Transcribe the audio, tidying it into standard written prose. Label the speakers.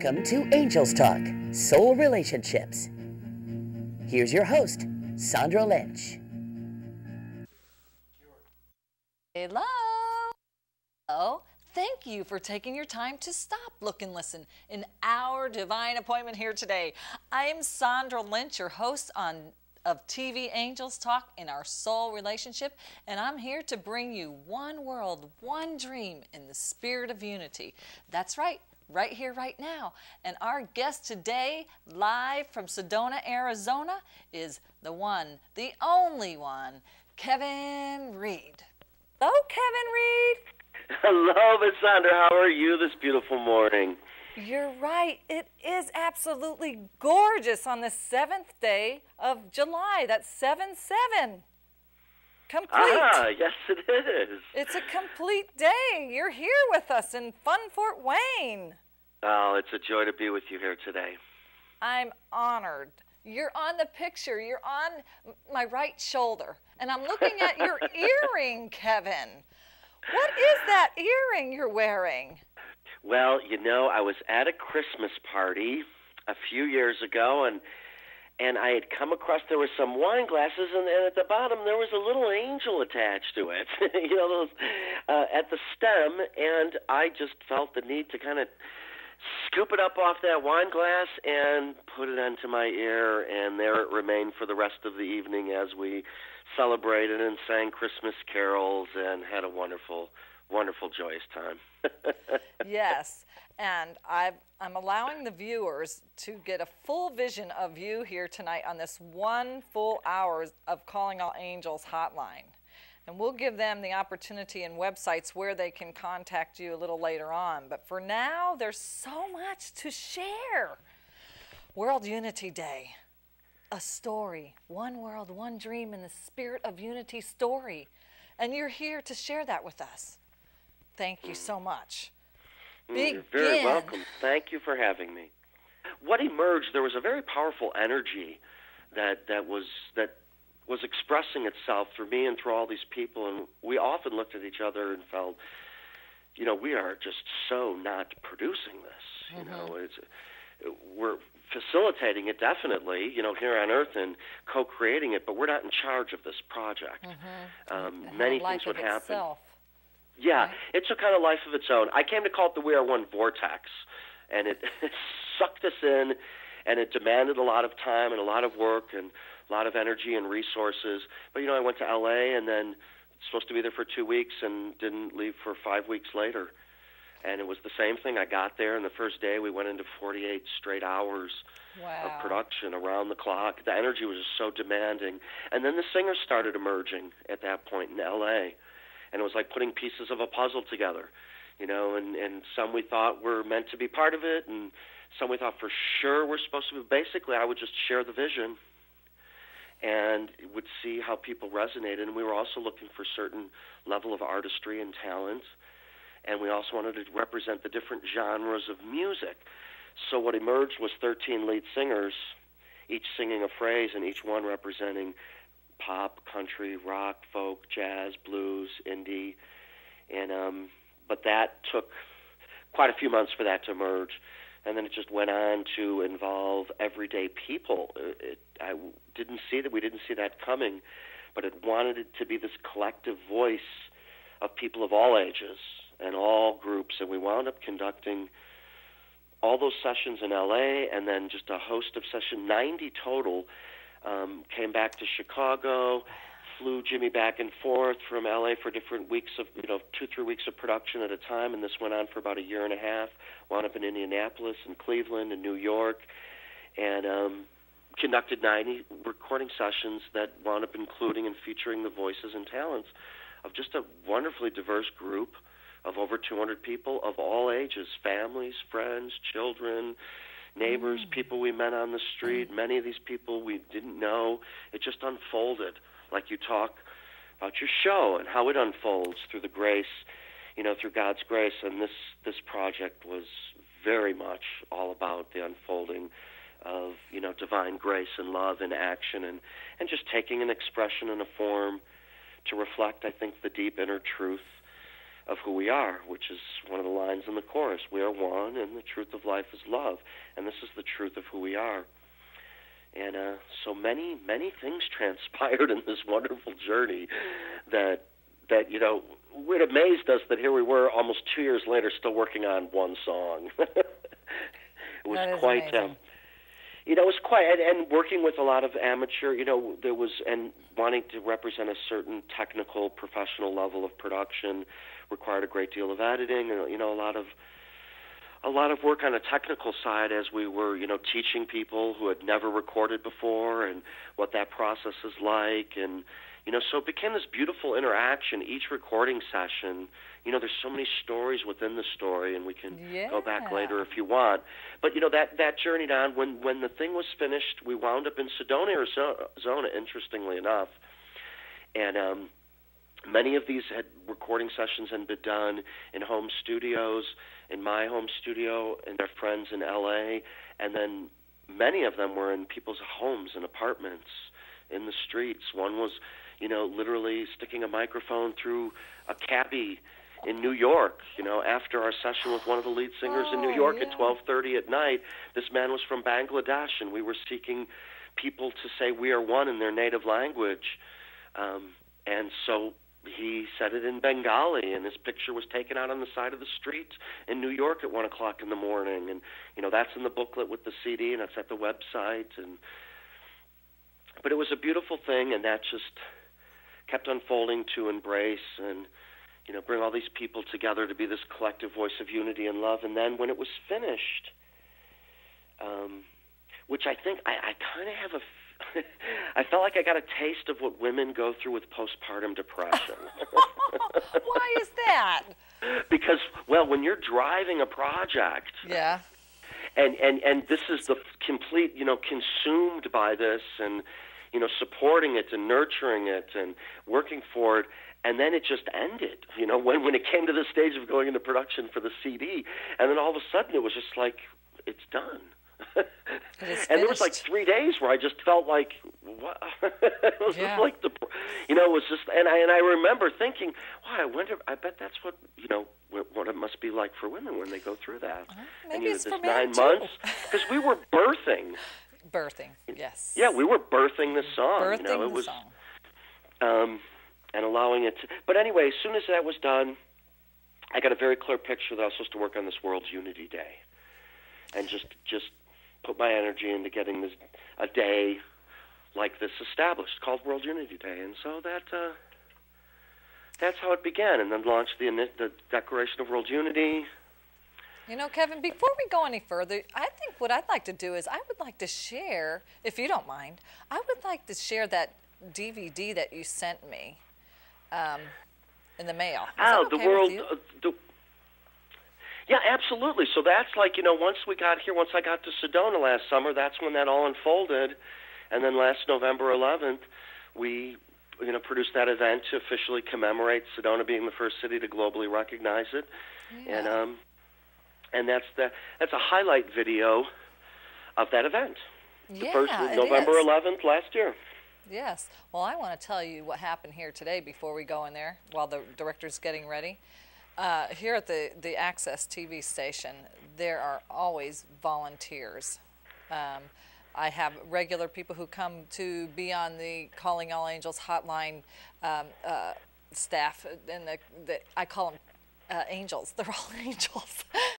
Speaker 1: Welcome to Angels Talk, Soul Relationships. Here's your host, Sandra Lynch.
Speaker 2: Hello. Hello. Thank you for taking your time to stop, look, and listen in our divine appointment here today. I am Sandra Lynch, your host of TV Angels Talk in our soul relationship, and I'm here to bring you one world, one dream in the spirit of unity. That's right. Right here, right now. And our guest today, live from Sedona, Arizona, is the one, the only one, Kevin Reid. Hello, Kevin Reid.
Speaker 3: Hello, Miss Sandra. How are you this beautiful morning?
Speaker 2: You're right. It is absolutely gorgeous on the 7th day of July. That's 7/7. Complete.
Speaker 3: Ah, yes it is.
Speaker 2: It's a complete day. You're here with us in fun Fort Wayne.
Speaker 3: Oh, it's a joy to be with you here today.
Speaker 2: I'm honored. You're on the picture. You're on my right shoulder. And I'm looking at your earring, Kevin. What is that earring you're wearing?
Speaker 3: Well, you know, I was at a Christmas party a few years ago, and I had come across, there were some wine glasses, and at the bottom there was a little angel attached to it, you know, those, at the stem, and I just felt the need to kind of scoop it up off that wine glass and put it onto my ear, and there it remained for the rest of the evening as we celebrated and sang Christmas carols and had a wonderful, wonderful, joyous time.
Speaker 2: Yes, and I'm allowing the viewers to get a full vision of you here tonight on this 1 full hour of Calling All Angels hotline. And we'll give them the opportunity and websites where they can contact you a little later on. But for now, there's so much to share. World Unity Day, a story, one world, one dream in the spirit of unity story. And you're here to share that with us. Thank you so much.
Speaker 3: You're very welcome. Thank you for having me. What emerged, there was a very powerful energy that was expressing itself through me and through all these people, and we often looked at each other and felt, you know, we are just so not producing this. You know, we're facilitating it definitely, you know, here on Earth and co-creating it, but we're not in charge of this project. Many things would happen. Yeah, right. It took on a life of its own. I came to call it the We Are One vortex, and it sucked us in, and it demanded a lot of time and a lot of work and a lot of energy and resources. But, you know, I went to L.A. and then supposed to be there for 2 weeks and didn't leave for 5 weeks later. And it was the same thing. I got there, and the first day we went into 48 straight hours of production around the clock. The energy was just so demanding. And then the singers started emerging at that point in L.A., and it was like putting pieces of a puzzle together, you know, and some we thought were meant to be part of it, and some we thought for sure were supposed to be. Basically, I would just share the vision and would see how people resonated. And we were also looking for a certain level of artistry and talent, and we also wanted to represent the different genres of music. So what emerged was 13 lead singers, each singing a phrase, and each one representing pop, country, rock, folk, jazz, blues, indie, and but that took quite a few months for that to emerge, and then it just went on to involve everyday people. We didn't see that coming, but it wanted it to be this collective voice of people of all ages and all groups, and we wound up conducting all those sessions in L.A. and then just a host of sessions, 90 total. Came back to Chicago, flew Jimmy back and forth from L.A. for different weeks of, 2-3 weeks of production at a time, and this went on for about a year and a half. Wound up in Indianapolis and Cleveland and New York, and conducted 90 recording sessions that wound up including and featuring the voices and talents of just a wonderfully diverse group of over 200 people of all ages, families, friends, children, neighbors, people we met on the street, many of these people we didn't know. It just unfolded like you talk about your show and how it unfolds through the grace, through God's grace. And this project was very much all about the unfolding of, divine grace and love in action and just taking an expression and a form to reflect, I think, the deep inner truth of who we are, which is one of the lines in the chorus. We are one, and the truth of life is love. And this is the truth of who we are. And so many, many things transpired in this wonderful journey that you know, it amazed us that here we were almost 2 years later still working on one song. It was quite, you know, it was quite, and working with a lot of amateur, you know, there was, and wanting to represent a certain technical, professional level of production required a great deal of editing, and, you know, a lot of work on a technical side as we were, you know, teaching people who had never recorded before and what that process is like. And, you know, so it became this beautiful interaction. Each recording session, you know, there's so many stories within the story, and we can go back later if you want. But, you know, that journeyed on. When the thing was finished, we wound up in Sedona, Arizona, interestingly enough. And many of these recording sessions had been done in home studios, in my home studio, and their friends in L.A., and then many of them were in people's homes and apartments, in the streets. One was, you know, literally sticking a microphone through a cabbie in New York, you know, after our session with one of the lead singers in New York at 12:30 at night. This man was from Bangladesh, and we were seeking people to say we are one in their native language. And so he said it in Bengali, and his picture was taken out on the side of the street in New York at 1 o'clock in the morning. And, you know, that's in the booklet with the CD, and it's at the website. But it was a beautiful thing, and that just kept unfolding to embrace and, you know, bring all these people together to be this collective voice of unity and love. And then when it was finished, which I think I kind of have I felt like I got a taste of what women go through with postpartum depression.
Speaker 2: Why is that?
Speaker 3: Because, well, when you're driving a project, and this is the complete, you know, consumed by this, and, you know, supporting it and nurturing it and working for it, and then it just ended, you know, when it came to the stage of going into production for the CD, and then all of a sudden it was just like, it's done. And there was like 3 days where I just felt like, what? It was just like you know, it was just, and I remember thinking, wow, I bet that's what, you know, what it must be like for women when they go through that.
Speaker 2: Maybe
Speaker 3: and, you know,
Speaker 2: it's
Speaker 3: this
Speaker 2: for men
Speaker 3: 9 months, because we were birthing.
Speaker 2: Yes.
Speaker 3: Yeah, we were birthing this song.
Speaker 2: Birthing,
Speaker 3: you know, it
Speaker 2: the
Speaker 3: was,
Speaker 2: song.
Speaker 3: And allowing it to, but anyway, as soon as that was done, I got a very clear picture that I was supposed to work on this World's Unity Day, and just put my energy into getting a day like this established called World Unity Day. And so that's how it began, and then launched the Declaration of World Unity.
Speaker 2: You know, Kevin, before we go any further, I think what I'd like to do is I would like to share, if you don't mind, I would like to share that DVD that you sent me in the mail.
Speaker 3: Oh, the world... Yeah, absolutely. So that's like, you know, once I got to Sedona last summer, that's when that all unfolded. And then last November 11th, we, you know, produced that event to officially commemorate Sedona being the first city to globally recognize it. Yeah. And that's a highlight video of that event. The first November 11th last year.
Speaker 2: Yes. Well, I want to tell you what happened here today before we go in there while the director's getting ready. Here at the Access TV station, there are always volunteers. I have regular people who come to be on the Calling All Angels hotline staff, and I call them angels. They're all angels.